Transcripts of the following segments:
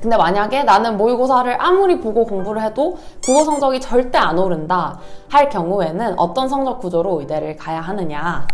근데 만약에 나는 모의고사를 아무리 보고 공부를 해도 국어 성적이 절대 안 오른다 할 경우에는 어떤 성적 구조로 의대를 가야 하느냐.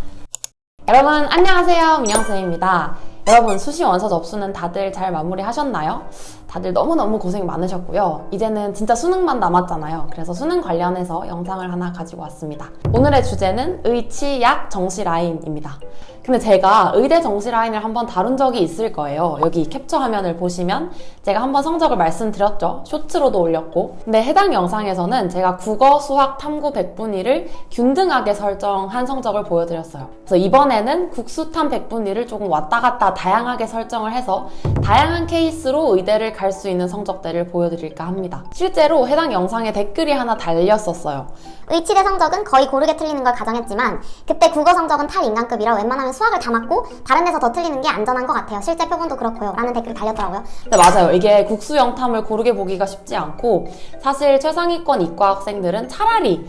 여러분 안녕하세요, 민영쌤입니다. 여러분 수시 원서 접수는 다들 잘 마무리하셨나요? 다들 너무너무 고생 많으셨고요. 이제는 진짜 수능만 남았잖아요. 그래서 수능 관련해서 영상을 하나 가지고 왔습니다. 오늘의 주제는 의치약 정시라인입니다. 근데 제가 의대 정시라인을 한번 다룬 적이 있을 거예요. 여기 캡처 화면을 보시면 제가 한번 성적을 말씀드렸죠. 쇼츠로도 올렸고. 근데 해당 영상에서는 제가 국어, 수학, 탐구, 백분위를 균등하게 설정한 성적을 보여드렸어요. 그래서 이번에는 국수탐, 백분위를 조금 왔다 갔다 다양하게 설정을 해서 다양한 케이스로 의대를 갈 수 있는 성적대를 보여드릴까 합니다. 실제로 해당 영상에 댓글이 하나 달렸었어요. 의치대 성적은 거의 고르게 틀리는 걸 가정했지만 그때 국어 성적은 탈인간급이라 웬만하면 수학을 다 맞고 다른 데서 더 틀리는 게 안전한 것 같아요. 실제 표본도 그렇고요. 라는 댓글이 달렸더라고요. 네, 맞아요. 이게 국수 영탐을 고르게 보기가 쉽지 않고 사실 최상위권 이과 학생들은 차라리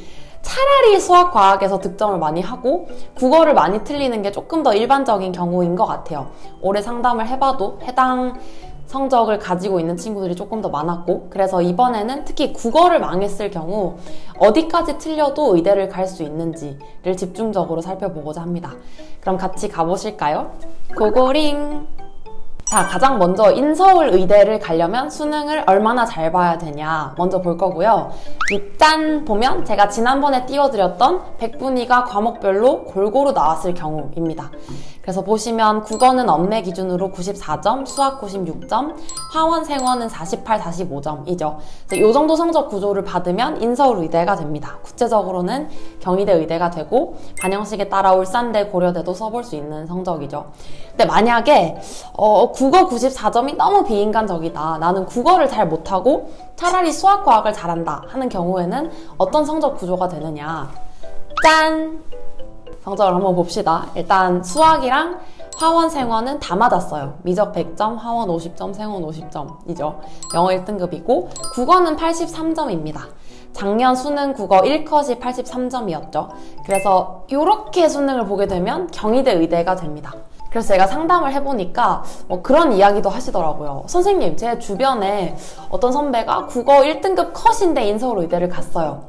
수학, 과학에서 득점을 많이 하고 국어를 많이 틀리는 게 조금 더 일반적인 경우인 것 같아요. 올해 상담을 해봐도 해당 성적을 가지고 있는 친구들이 조금 더 많았고, 그래서 이번에는 특히 국어를 망했을 경우 어디까지 틀려도 의대를 갈 수 있는지를 집중적으로 살펴보고자 합니다. 그럼 같이 가보실까요? 고고링! 자, 가장 먼저 인서울 의대를 가려면 수능을 얼마나 잘 봐야 되냐 먼저 볼 거고요. 짠! 보면 제가 지난번에 띄워드렸던 백분위가 과목별로 골고루 나왔을 경우입니다. 그래서 보시면 국어는 엄매 기준으로 94점, 수학 96점, 화원, 생원은 48, 45점이죠. 이 정도 성적 구조를 받으면 인서울 의대가 됩니다. 구체적으로는 경희대 의대가 되고 반영식에 따라 울산대, 고려대도 써볼 수 있는 성적이죠. 근데 만약에 국어 94점이 너무 비인간적이다, 나는 국어를 잘 못하고 차라리 수학, 과학을 잘한다 하는 경우에는 어떤 성적 구조가 되느냐. 짠! 성적을 한번 봅시다. 일단 수학이랑 화원, 생원은 다 맞았어요. 미적 100점, 화원 50점, 생원 50점이죠. 영어 1등급이고 국어는 83점입니다. 작년 수능 국어 1컷이 83점이었죠. 그래서 이렇게 수능을 보게 되면 경희대 의대가 됩니다. 그래서 제가 상담을 해보니까 그런 이야기도 하시더라고요. 선생님, 제 주변에 어떤 선배가 국어 1등급 컷인데 인서울 의대를 갔어요.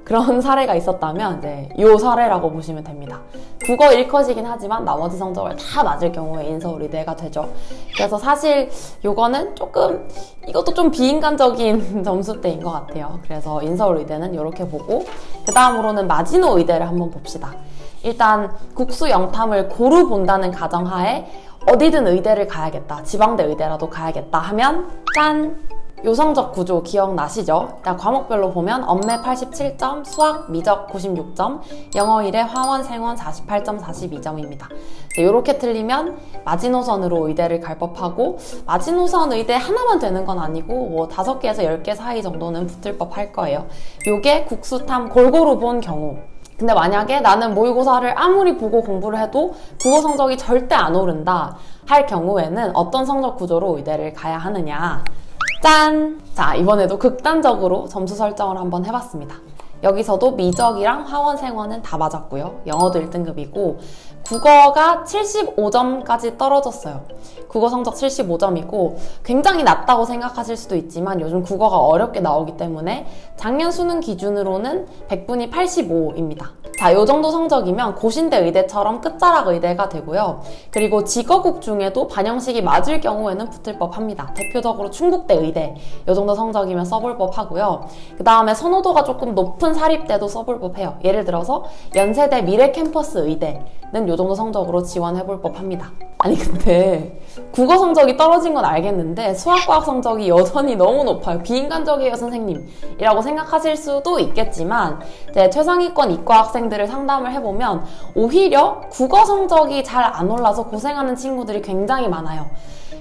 그런 사례가 있었다면 이제 이 사례라고 보시면 됩니다. 국어 1컷이긴 하지만 나머지 성적을 다 맞을 경우에 인서울 의대가 되죠. 그래서 사실 이것도 좀 비인간적인 점수대인 것 같아요. 그래서 인서울 의대는 이렇게 보고, 그 다음으로는 마지노 의대를 한번 봅시다. 일단 국수 영탐을 고루 본다는 가정하에 어디든 의대를 가야겠다, 지방대 의대라도 가야겠다 하면 짠! 요 성적 구조 기억나시죠? 일단 과목별로 보면 엄매 87점, 수학, 미적 96점, 영어 1에 화원, 생원 48점, 42점입니다. 이렇게 틀리면 마지노선으로 의대를 갈 법하고, 마지노선 의대 하나만 되는 건 아니고 5개에서 10개 사이 정도는 붙을 법할 거예요. 요게 국수탐 골고루 본 경우. 근데 만약에 나는 모의고사를 아무리 보고 공부를 해도 국어 성적이 절대 안 오른다 할 경우에는 어떤 성적 구조로 의대를 가야 하느냐. 짠! 자, 이번에도 극단적으로 점수 설정을 한번 해봤습니다. 여기서도 미적이랑 화원, 생원은 다 맞았고요. 영어도 1등급이고 국어가 75점까지 떨어졌어요. 국어 성적 75점이고 굉장히 낮다고 생각하실 수도 있지만 요즘 국어가 어렵게 나오기 때문에 작년 수능 기준으로는 백분위 85입니다. 자, 요 정도 성적이면 고신대 의대처럼 끝자락 의대가 되고요. 그리고 직어국 중에도 반영식이 맞을 경우에는 붙을 법합니다. 대표적으로 충북대 의대, 요 정도 성적이면 써볼 법하고요. 그 다음에 선호도가 조금 높은 사립대도 써볼 법해요. 예를 들어서 연세대 미래캠퍼스 의대는 요 정도 성적으로 지원해볼 법합니다. 아니 근데 국어 성적이 떨어진 건 알겠는데 수학과학 성적이 여전히 너무 높아요. 비인간적이에요 선생님 이라고 생각하실 수도 있겠지만, 이제 최상위권 이과 학생들을 상담을 해보면 오히려 국어 성적이 잘 안 올라서 고생하는 친구들이 굉장히 많아요.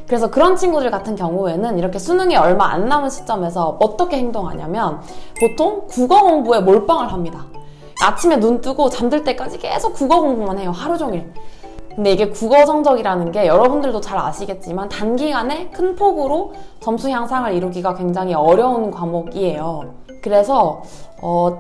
그래서 그런 친구들 같은 경우에는 이렇게 수능이 얼마 안 남은 시점에서 어떻게 행동하냐면 보통 국어 공부에 몰빵을 합니다. 아침에 눈 뜨고 잠들 때까지 계속 국어 공부만 해요. 하루 종일. 근데 이게 국어 성적이라는 게 여러분들도 잘 아시겠지만 단기간에 큰 폭으로 점수 향상을 이루기가 굉장히 어려운 과목이에요. 그래서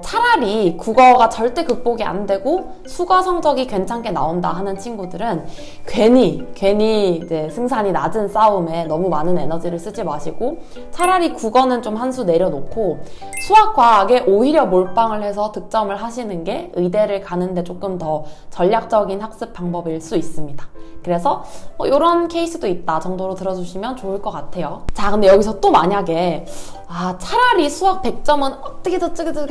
차라리 국어가 절대 극복이 안 되고 수거 성적이 괜찮게 나온다 하는 친구들은 괜히 이제 승산이 낮은 싸움에 너무 많은 에너지를 쓰지 마시고 차라리 국어는 좀 한 수 내려놓고 수학, 과학에 오히려 몰빵을 해서 득점을 하시는 게 의대를 가는데 조금 더 전략적인 학습 방법일 수 있습니다. 그래서 이런 케이스도 있다 정도로 들어주시면 좋을 것 같아요. 자, 근데 여기서 또 만약에 차라리 수학 100점은 어떻게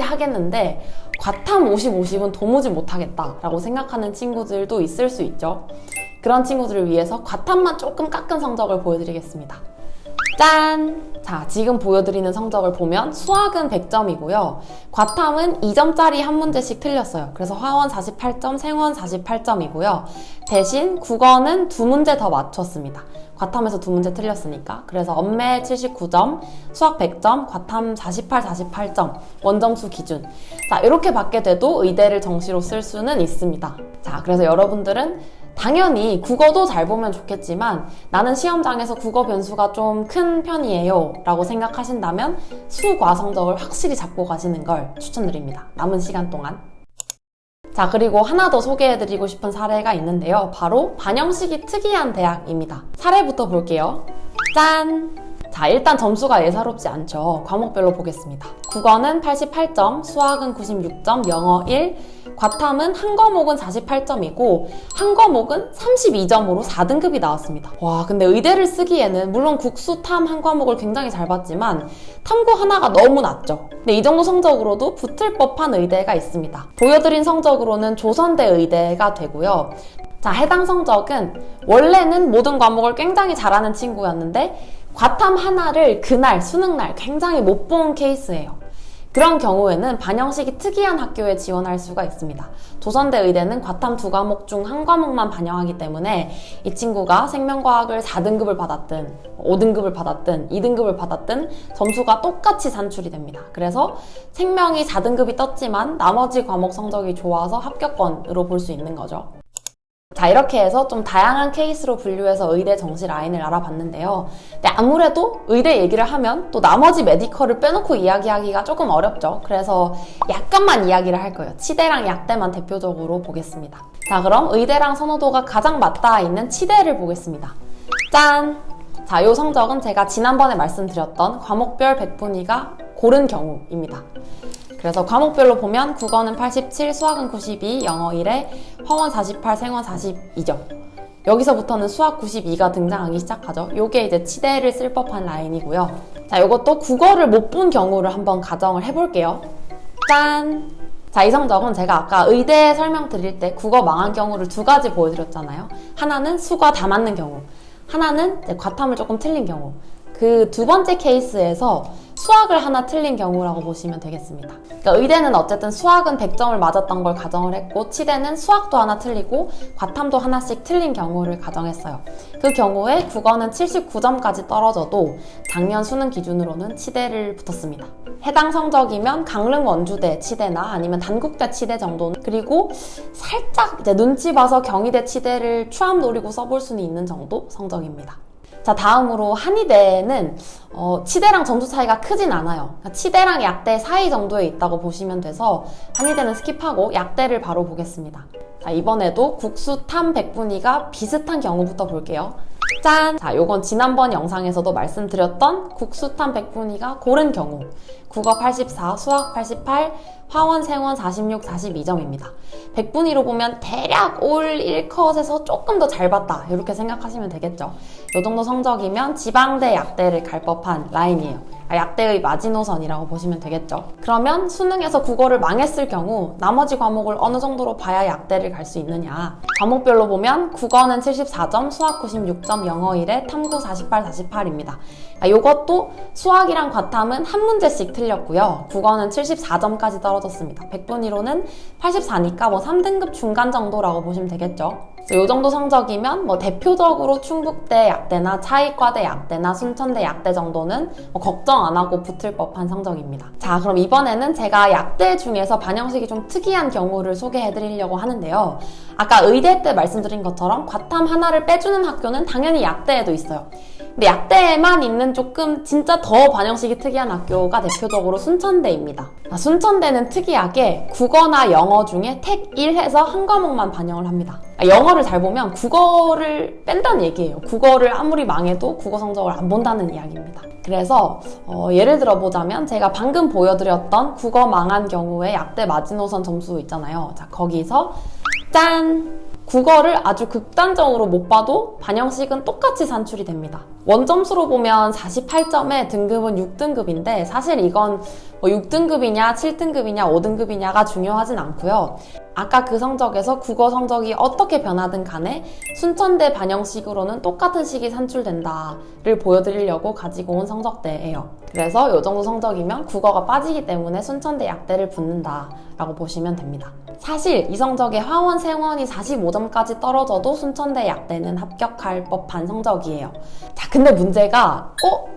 하겠는데 과탐 50, 50은 도무지 못하겠다 라고 생각하는 친구들도 있을 수 있죠. 그런 친구들을 위해서 과탐만 조금 깎은 성적을 보여드리겠습니다. 짠! 자, 지금 보여드리는 성적을 보면 수학은 100점이고요. 과탐은 2점짜리 한 문제씩 틀렸어요. 그래서 화원 48점, 생원 48점이고요. 대신 국어는 2문제 더 맞췄습니다. 과탐에서 2문제 틀렸으니까. 그래서 엄매 79점, 수학 100점, 과탐 48점, 원점수 기준. 자, 이렇게 받게 돼도 의대를 정시로 쓸 수는 있습니다. 자, 그래서 여러분들은 당연히 국어도 잘 보면 좋겠지만 나는 시험장에서 국어 변수가 좀 큰 편이에요 라고 생각하신다면 수과 성적을 확실히 잡고 가시는 걸 추천드립니다. 남은 시간 동안. 자, 그리고 하나 더 소개해드리고 싶은 사례가 있는데요. 바로 반영식이 특이한 대학입니다. 사례부터 볼게요. 짠! 자, 일단 점수가 예사롭지 않죠. 과목별로 보겠습니다. 국어는 88점, 수학은 96점, 영어 1, 과탐은 한 과목은 48점이고 한 과목은 32점으로 4등급이 나왔습니다. 와, 근데 의대를 쓰기에는 물론 국수, 탐 한 과목을 굉장히 잘 봤지만 탐구 하나가 너무 낮죠. 근데 이 정도 성적으로도 붙을 법한 의대가 있습니다. 보여드린 성적으로는 조선대 의대가 되고요. 자, 해당 성적은 원래는 모든 과목을 굉장히 잘하는 친구였는데 과탐 하나를 그날 수능날 굉장히 못 본 케이스예요. 그런 경우에는 반영식이 특이한 학교에 지원할 수가 있습니다. 조선대 의대는 과탐 2과목 중 한 과목만 반영하기 때문에 이 친구가 생명과학을 4등급을 받았든 5등급을 받았든 2등급을 받았든 점수가 똑같이 산출이 됩니다. 그래서 생명이 4등급이 떴지만 나머지 과목 성적이 좋아서 합격권으로 볼 수 있는 거죠. 자, 이렇게 해서 좀 다양한 케이스로 분류해서 의대 정시 라인을 알아봤는데요. 근데 아무래도 의대 얘기를 하면 또 나머지 메디컬을 빼놓고 이야기하기가 조금 어렵죠. 그래서 약간만 이야기를 할 거예요. 치대랑 약대만 대표적으로 보겠습니다. 자, 그럼 의대랑 선호도가 가장 맞닿아 있는 치대를 보겠습니다. 짠! 자, 이 성적은 제가 지난번에 말씀드렸던 과목별 백분위가 고른 경우입니다. 그래서 과목별로 보면 국어는 87, 수학은 92, 영어 1에 화원 48, 생원 42점. 여기서부터는 수학 92가 등장하기 시작하죠. 요게 이제 치대를 쓸 법한 라인이고요. 자, 이것도 국어를 못 본 경우를 한번 가정을 해볼게요. 짠! 자, 이 성적은 제가 아까 의대 설명드릴 때 국어 망한 경우를 2가지 보여드렸잖아요. 하나는 수가 다 맞는 경우, 하나는 이제 과탐을 조금 틀린 경우. 그 2번째 케이스에서 수학을 하나 틀린 경우라고 보시면 되겠습니다. 그러니까 의대는 어쨌든 수학은 100점을 맞았던 걸 가정을 했고 치대는 수학도 하나 틀리고 과탐도 하나씩 틀린 경우를 가정했어요. 그 경우에 국어는 79점까지 떨어져도 작년 수능 기준으로는 치대를 붙었습니다. 해당 성적이면 강릉 원주대 치대나 아니면 단국대 치대 정도는, 그리고 살짝 이제 눈치 봐서 경희대 치대를 추함 노리고 써볼 수는 있는 정도 성적입니다. 자, 다음으로 한의대는 치대랑 점수 차이가 크진 않아요. 그러니까 치대랑 약대 사이 정도에 있다고 보시면 돼서 한의대는 스킵하고 약대를 바로 보겠습니다. 자, 이번에도 국수, 탐, 백분위가 비슷한 경우부터 볼게요. 짠! 자, 요건 지난번 영상에서도 말씀드렸던 국수, 탐, 백분위가 고른 경우. 국어 84, 수학 88, 화원, 생원 46, 42점입니다. 백분위로 보면 대략 올 1컷에서 조금 더 잘 봤다 이렇게 생각하시면 되겠죠. 이 정도 성적이면 지방대 약대를 갈 법한 라인이에요. 약대의 마지노선이라고 보시면 되겠죠. 그러면 수능에서 국어를 망했을 경우 나머지 과목을 어느 정도로 봐야 약대를 갈 수 있느냐. 과목별로 보면 국어는 74점, 수학 96점, 영어 1에 탐구 48, 48입니다. 이것도 수학이랑 과탐은 한 문제씩 틀렸고요. 국어는 74점까지 떨어졌습니다. 백분위로는 84니까 뭐 3등급 중간 정도라고 보시면 되겠죠. 이 정도 성적이면 뭐 대표적으로 충북대 약대나 차이과대 약대나 순천대 약대 정도는 뭐 걱정 안 하고 붙을 법한 성적입니다. 자, 그럼 이번에는 제가 약대 중에서 반영식이 좀 특이한 경우를 소개해 드리려고 하는데요. 아까 의대 때 말씀드린 것처럼 과탐 하나를 빼주는 학교는 당연히 약대에도 있어요. 근데 약대에만 있는 조금 진짜 더 반영식이 특이한 학교가 대표적으로 순천대입니다. 순천대는 특이하게 국어나 영어 중에 택 1 해서 한 과목만 반영을 합니다. 영어를 잘 보면 국어를 뺀다는 얘기예요. 국어를 아무리 망해도 국어 성적을 안 본다는 이야기입니다. 그래서 예를 들어보자면 제가 방금 보여드렸던 국어 망한 경우에 약대 마지노선 점수 있잖아요. 자, 거기서 짠! 국어를 아주 극단적으로 못 봐도 반영식은 똑같이 산출이 됩니다. 원점수로 보면 48점에 등급은 6등급인데 사실 이건 6등급이냐 7등급이냐 5등급이냐가 중요하진 않고요. 아까 그 성적에서 국어 성적이 어떻게 변하든 간에 순천대 반영식으로는 똑같은 식이 산출된다를 보여드리려고 가지고 온 성적대예요. 그래서 이 정도 성적이면 국어가 빠지기 때문에 순천대 약대를 붙는다라고 보시면 됩니다. 사실 이 성적에 화원, 생원이 45점까지 떨어져도 순천대 약대는 합격할 법한 성적이에요. 자, 근데 문제가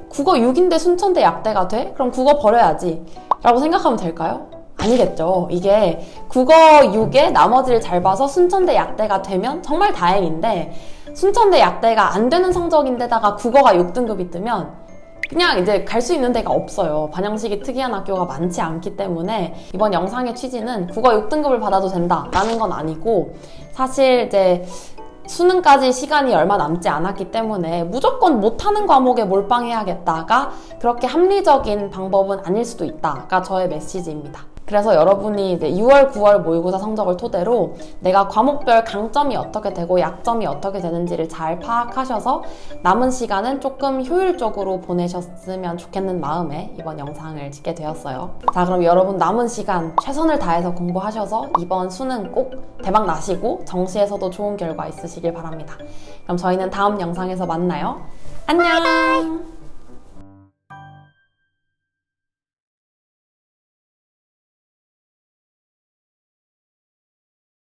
국어 6인데 순천대 약대가 돼? 그럼 국어 버려야지 라고 생각하면 될까요? 아니겠죠. 이게 국어 6에 나머지를 잘 봐서 순천대 약대가 되면 정말 다행인데 순천대 약대가 안 되는 성적인데다가 국어가 6등급이 뜨면 그냥 이제 갈 수 있는 데가 없어요. 반영식이 특이한 학교가 많지 않기 때문에 이번 영상의 취지는 국어 6등급을 받아도 된다라는 건 아니고 사실 이제 수능까지 시간이 얼마 남지 않았기 때문에 무조건 못하는 과목에 몰빵해야겠다가 그렇게 합리적인 방법은 아닐 수도 있다가 저의 메시지입니다. 그래서 여러분이 이제 6월, 9월 모의고사 성적을 토대로 내가 과목별 강점이 어떻게 되고 약점이 어떻게 되는지를 잘 파악하셔서 남은 시간은 조금 효율적으로 보내셨으면 좋겠는 마음에 이번 영상을 찍게 되었어요. 자, 그럼 여러분 남은 시간 최선을 다해서 공부하셔서 이번 수능 꼭 대박 나시고 정시에서도 좋은 결과 있으시길 바랍니다. 그럼 저희는 다음 영상에서 만나요. 안녕!